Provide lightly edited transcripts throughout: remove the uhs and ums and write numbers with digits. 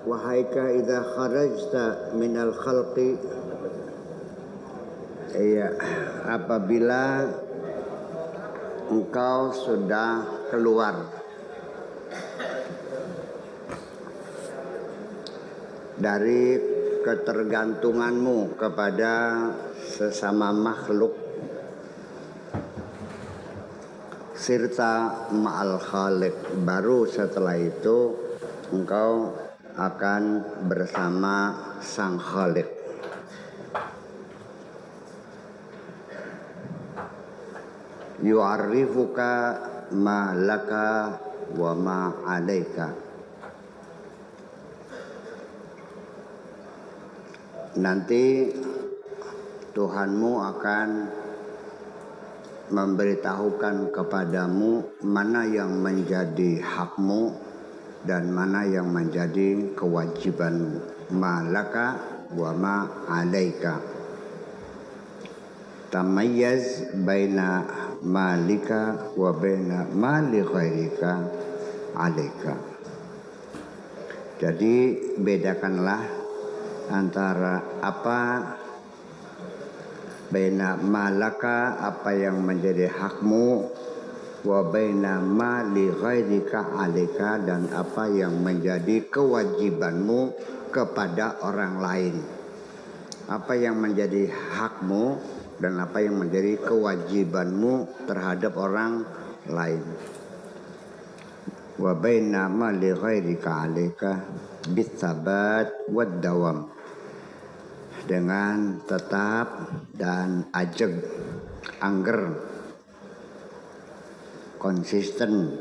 Wahaika idza kharajta minal khalqi, apabila engkau sudah keluar dari ketergantunganmu kepada sesama makhluk, sirta ma'al khaliq, baru setelah itu engkau akan bersama sang khaliq. Yu'arrifuka ma laka wa ma alaika. Nanti Tuhanmu akan memberitahukan kepadamu mana yang menjadi hakmu dan mana yang menjadi kewajibanmu. Malaka wa ma alaika. Tamayyaz baina malika wa baina mali ghairika alaika. Jadi bedakanlah antara apa baina malaka, apa yang menjadi hakmu, wa baina ma li ghairika alika, dan apa yang menjadi kewajibanmu kepada orang lain. Apa yang menjadi hakmu dan apa yang menjadi kewajibanmu terhadap orang lain. Wa baina ma li ghairika alika bitsabat wad dawam, dengan tetap dan ajeg, angger, konsisten,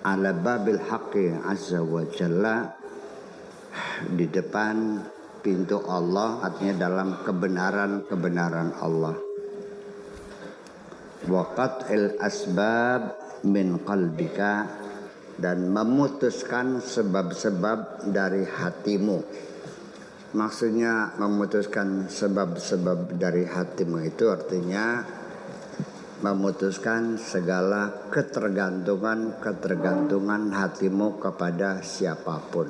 ala babil haqqi azza wa jalla, di depan pintu Allah, artinya dalam kebenaran Allah. Wa qat'il asbab min qalbika, dan memutuskan sebab-sebab dari hatimu. Maksudnya memutuskan sebab-sebab dari hatimu itu artinya memutuskan segala ketergantungan hatimu kepada siapapun.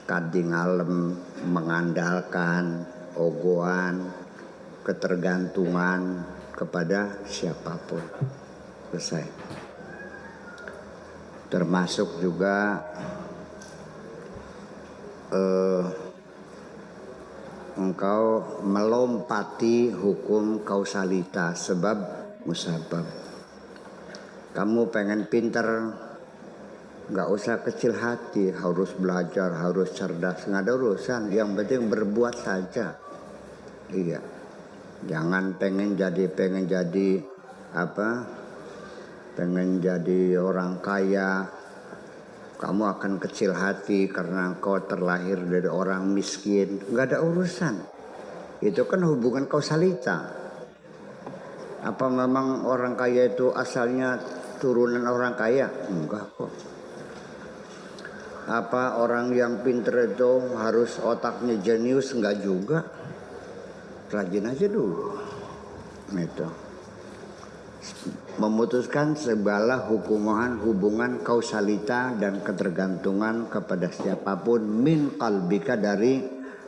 Kading ngalem, mengandalkan, ogohan, ketergantungan kepada siapapun. Selesai. Termasuk juga engkau melompati hukum kausalitas, sebab musabab. Kamu pengen pinter, gak usah kecil hati, harus belajar, harus cerdas, gak ada urusan. Yang penting berbuat saja. Iya. Jangan pengen jadi orang kaya, kamu akan kecil hati karena engkau terlahir dari orang miskin. Gak ada urusan. Itu kan hubungan kausalita. Apa memang orang kaya itu asalnya turunan orang kaya? Enggak kok. Apa orang yang pinter itu harus otaknya jenius? Enggak juga. Rajin aja dulu. Itu. Memutuskan segala hubungan kausalita dan ketergantungan kepada siapapun min qalbika, dari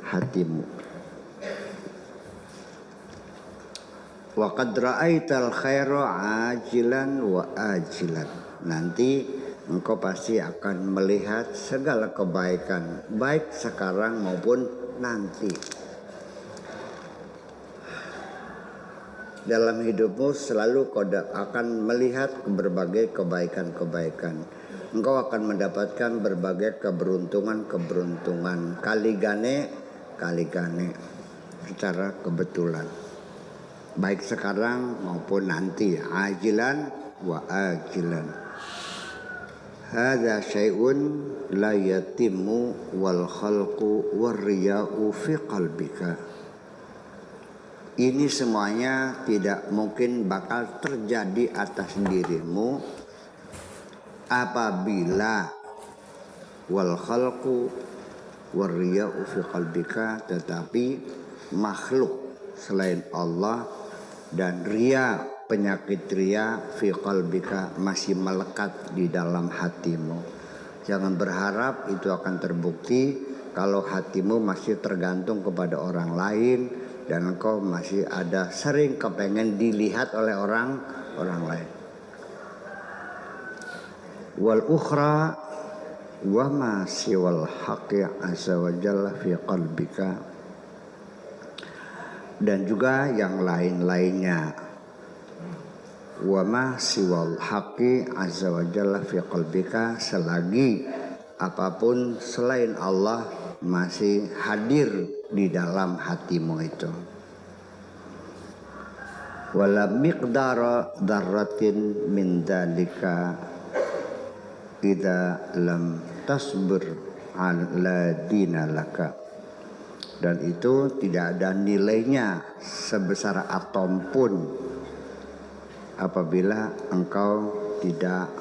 hatimu. Wa qad ra'aital khaira ajilan wa ajilan. Nanti engkau pasti akan melihat segala kebaikan, baik sekarang maupun nanti. Dalam hidupmu selalu kau akan melihat berbagai kebaikan-kebaikan. Engkau akan mendapatkan berbagai keberuntungan kali gane secara kebetulan, baik sekarang maupun nanti. Ajilan wa ajilan. Hadza syai'un la yatimmu wal khalqu war riya'u fi qalbika. Ini semuanya tidak mungkin bakal terjadi atas dirimu apabila wal khalqu war riya'u fi qalbika, tetapi makhluk selain Allah dan riya penyakit ria fi qalbika masih melekat di dalam hatimu. Jangan berharap itu akan terbukti kalau hatimu masih tergantung kepada orang lain dan engkau masih ada sering kepengen dilihat oleh orang lain. Wal ukhra wa ma siwal haqqi azza wa jalla fi qalbika, dan juga yang lain-lainnya. Wa ma siwal haqqi azza wa jalla fi qalbika, selagi apapun selain Allah masih hadir di dalam hatimu itu. Wala miqdara dzarratin min dzalika idza lam tasbir ala dinalaka, dan itu tidak ada nilainya sebesar atom pun apabila engkau tidak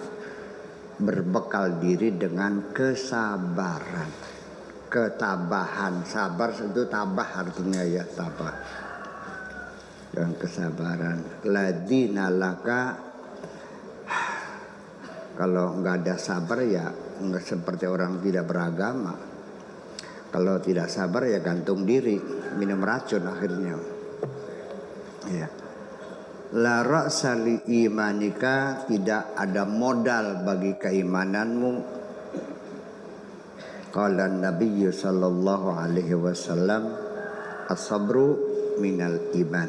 berbekal diri dengan kesabaran, ketabahan. Sabar itu tabah artinya ya, tabah dan kesabaran. Ladina laka, kalau nggak ada sabar ya nggak seperti orang tidak beragama. Kalau tidak sabar ya gantung diri, minum racun akhirnya. Ya. La ra'sa li imanika, tidak ada modal bagi keimananmu. Qala Nabi sallallahu alaihi wasallam, as-sabru minal iman.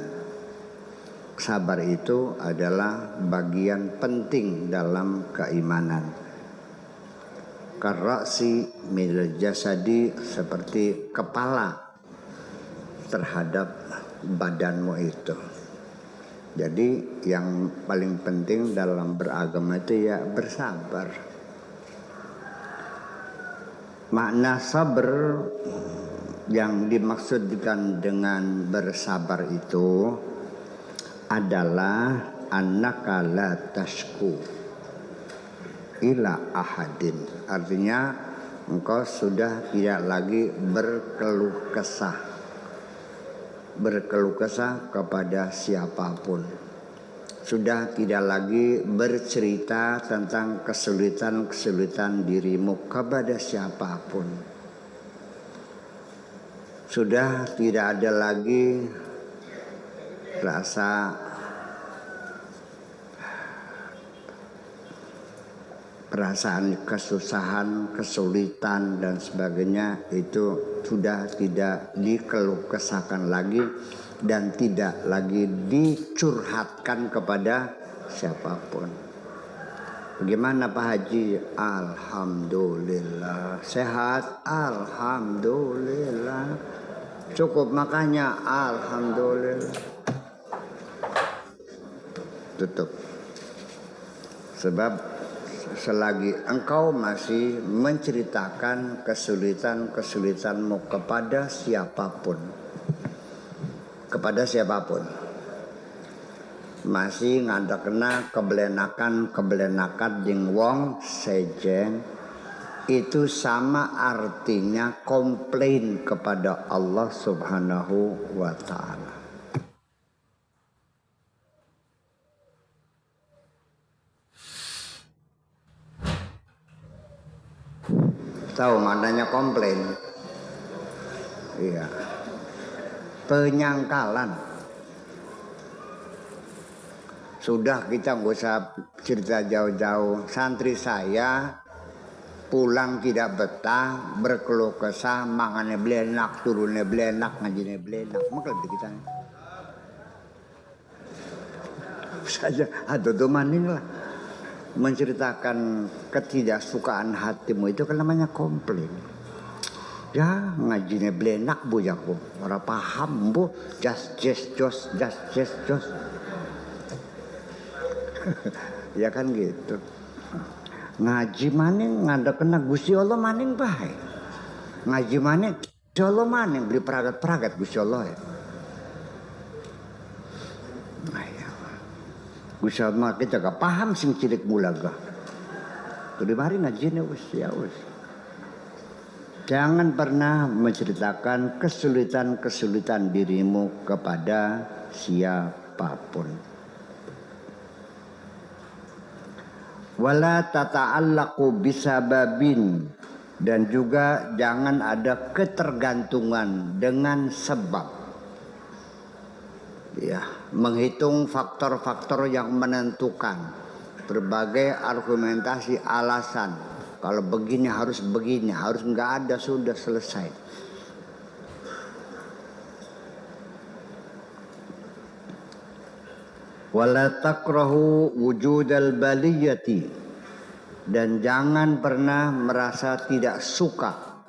Sabar itu adalah bagian penting dalam keimanan. Karra'si minal jasadi, seperti kepala terhadap badanmu itu. Jadi yang paling penting dalam beragama itu ya bersabar. Makna sabar yang dimaksudkan dengan bersabar itu adalah annaka la tashku ila ahadin. Artinya engkau sudah tidak lagi berkeluh kesah kepada siapapun. Sudah tidak lagi bercerita tentang kesulitan-kesulitan dirimu kepada siapapun. Sudah tidak ada lagi perasaan kesusahan, kesulitan dan sebagainya, itu sudah tidak dikeluh kesahkan lagi dan tidak lagi dicurhatkan kepada siapapun. Bagaimana Pak Haji? Alhamdulillah sehat, alhamdulillah cukup makanya, alhamdulillah. Tutup. Sebab selagi engkau masih menceritakan kesulitan-kesulitanmu kepada siapapun, masih ngada kena kebelenakan jeung wong sejeng, itu sama artinya komplain kepada Allah Subhanahu wa ta'ala. Tahu maknanya komplain? Iya. Penyangkalan. Sudah kita nggak usah cerita jauh-jauh. Santri saya pulang tidak betah, berkeluh kesah, makannya belenak, turunnya belenak, ngajinya belenak. Maka lebih kita saja ada maning lah. Menceritakan ketidaksukaan hatimu itu kan namanya komplain. Ya ngajinya belenak bu jago, orang paham bu, just jos. Ya kan gitu. Ngaji maning ngada kena Gusti Allah maning bae. Ngaji maning Gusti Allah maning beli peragat Gusti Allah ya. Gusti Allah kita gak paham sing cilik mulaga. Kudu mari ngajine wis ya wis. Jangan pernah menceritakan kesulitan-kesulitan dirimu kepada siapapun. Wala tata'allaqu bisababin, dan juga jangan ada ketergantungan dengan sebab. Ya, menghitung faktor-faktor yang menentukan, berbagai argumentasi alasan. Kalau begini, harus nggak ada, sudah selesai. Wala takrahu wujudal baliyati, dan jangan pernah merasa tidak suka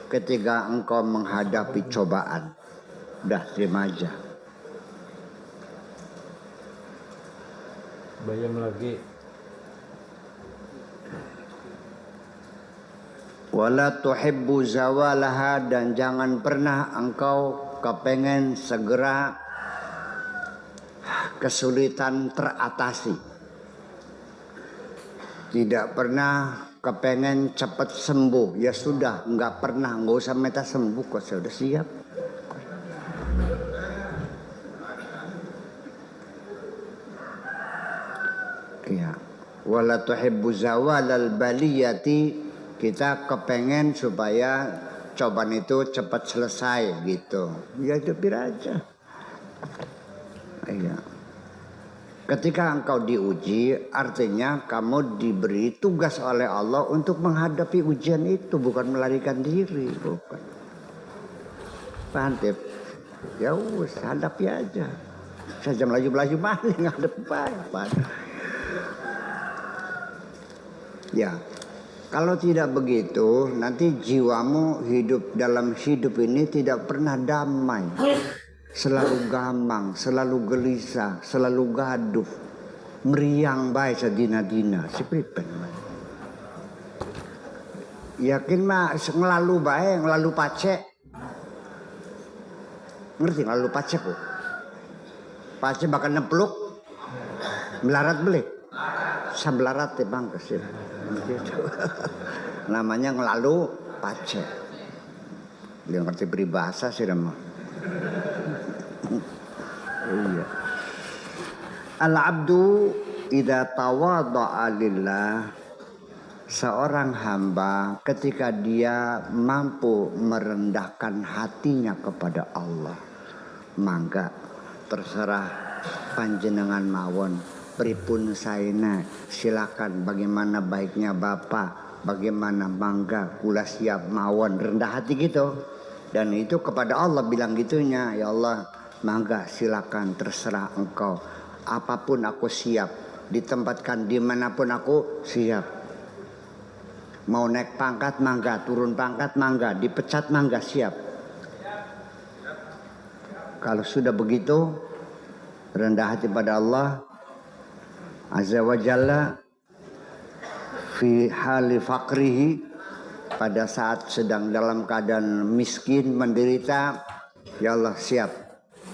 ketika engkau menghadapi cobaan. Dah, terima aja. Bayam lagi. Wala tuhibbu zawalaha, dan jangan pernah engkau kepengen segera kesulitan teratasi. Tidak pernah kepengen cepat sembuh. Ya sudah, nggak usah minta sembuh kok, sudah siap. Ya, wala tuhibbu zawalal baliyati, kita kepengen supaya cobaan itu cepat selesai gitu. Ya itu aja. Iya. Ketika engkau diuji, artinya kamu diberi tugas oleh Allah untuk menghadapi ujian itu, bukan melarikan diri, bukan. Paham? Ya wis, hadapi aja. Saja melaju-melaju maling, hadapi apa. Ya, kalau tidak begitu, nanti jiwamu dalam hidup ini tidak pernah damai. Selalu gamang, selalu gelisah, selalu gaduh, meriang bae sadina-dina, sipripen. Yakin mah ngelalu bae, ngelalu pacek. Ngerti ngelalu pacek kok? Pacek bakal nepluk, melarat beli. Sablarat bang kesir. Namanya ngelalu pacek. Dia ngerti peribahasa sih mah. Iya. Al-abdu idza tawadha'a lillah, seorang hamba ketika dia mampu merendahkan hatinya kepada Allah, mangga terserah panjenengan mawon pripun saena, silakan bagaimana baiknya Bapak, bagaimana mangga kula siap mawon, rendah hati gitu. Dan itu kepada Allah bilang gitunya, ya Allah mangga silakan terserah engkau, apapun aku siap, ditempatkan dimanapun aku siap. Mau naik pangkat mangga, turun pangkat mangga, dipecat mangga, siap. Kalau sudah begitu rendah hati pada Allah Azza wa Jalla, fi hali faqrihi, pada saat sedang dalam keadaan miskin, menderita, ya Allah siap.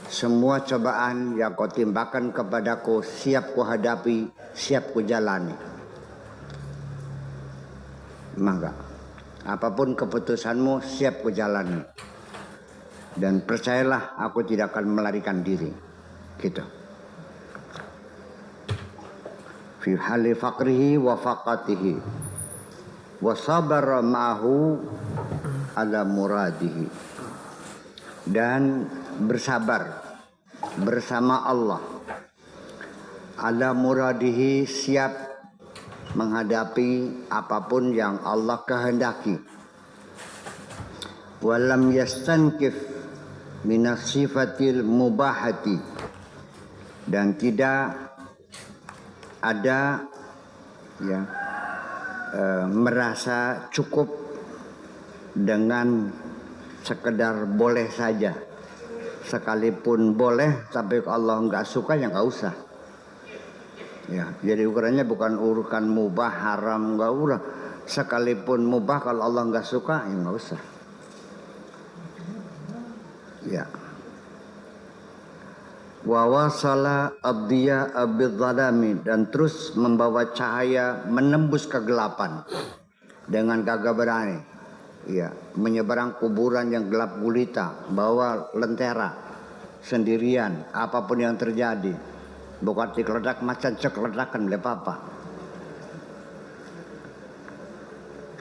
Semua cobaan yang kau timpakan kepadaku siap ku hadapi, siap ku jalani. Mangga, apapun keputusanmu siap ku jalani. Dan percayalah aku tidak akan melarikan diri. Gitu. Fi hali faqrihi wa faqatihi wa sabara ma'hu ala muradihi, dan bersabar bersama Allah ala muradihi, siap menghadapi apapun yang Allah kehendaki. Walam yastankif minas sifatil mubahati, dan tidak ada ya merasa cukup dengan sekedar boleh saja. Sekalipun boleh tapi Allah nggak suka ya nggak usah. Ya, jadi ukurannya bukan urukan mubah haram, nggak urah. Sekalipun mubah kalau Allah nggak suka ya nggak usah. Ya. Wa wasala abdiya abidzalami, dan terus membawa cahaya menembus kegelapan dengan gagah berani. Ya, menyeberang kuburan yang gelap gulita, bawa lentera sendirian, apapun yang terjadi. Bukan dikeledak macan cek ledakan oleh papa.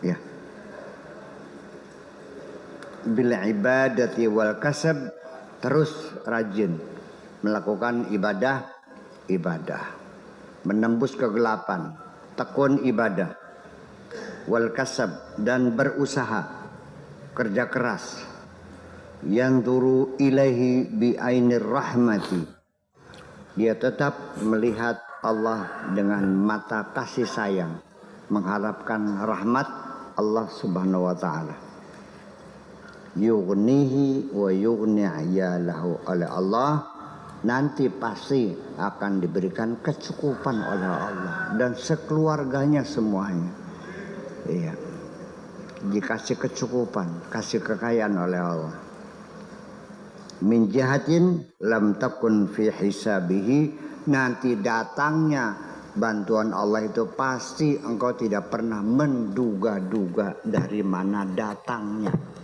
Ya. Bil ibadati wal kasab, terus rajin melakukan ibadah, menembus kegelapan, tekun ibadah, wal kasab, dan berusaha, kerja keras, yanzuru ilaihi bi ainir rahmati, dia tetap melihat Allah dengan mata kasih sayang, mengharapkan rahmat Allah Subhanahu wa taala. Yughnihi wa yughni ayalahu, oleh Allah nanti pasti akan diberikan kecukupan oleh Allah dan sekeluarganya semuanya. Iya. Dikasih kecukupan, kasih kekayaan oleh Allah. Min jahatin lam takun fi hisabihi, nanti datangnya bantuan Allah itu pasti engkau tidak pernah menduga-duga dari mana datangnya.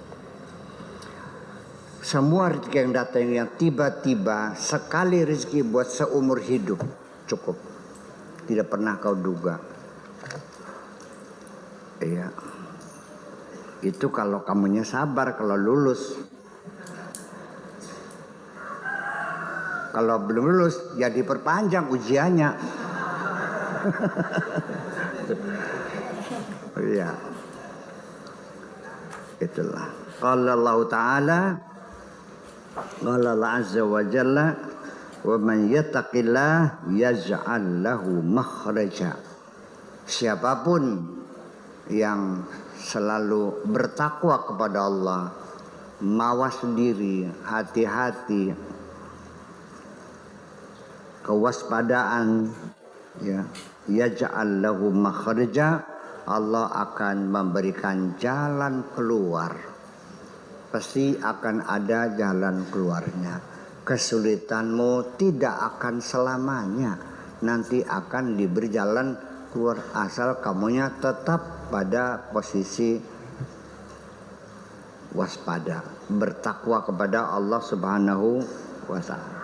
Semua rezeki yang datang yang tiba-tiba, sekali rezeki buat seumur hidup cukup. Tidak pernah kau duga. Iya. Itu kalau kamunya sabar, kalau lulus. Kalau belum lulus, ya diperpanjang ujiannya. Iya. Itulah. Qala Allah Ta'ala, qala Allah Azza wa Jalla, wa man yattaqillah yaj'al lahu makhraja. Siapapun yang selalu bertakwa kepada Allah, mawas diri, hati-hati, kewaspadaan, ya, yaj'al lahu makhraja, Allah akan memberikan jalan keluar. Pasti akan ada jalan keluarnya. Kesulitanmu tidak akan selamanya, nanti akan diberi jalan keluar asal kamunya tetap pada posisi waspada, bertakwa kepada Allah Subhanahu wa ta'ala.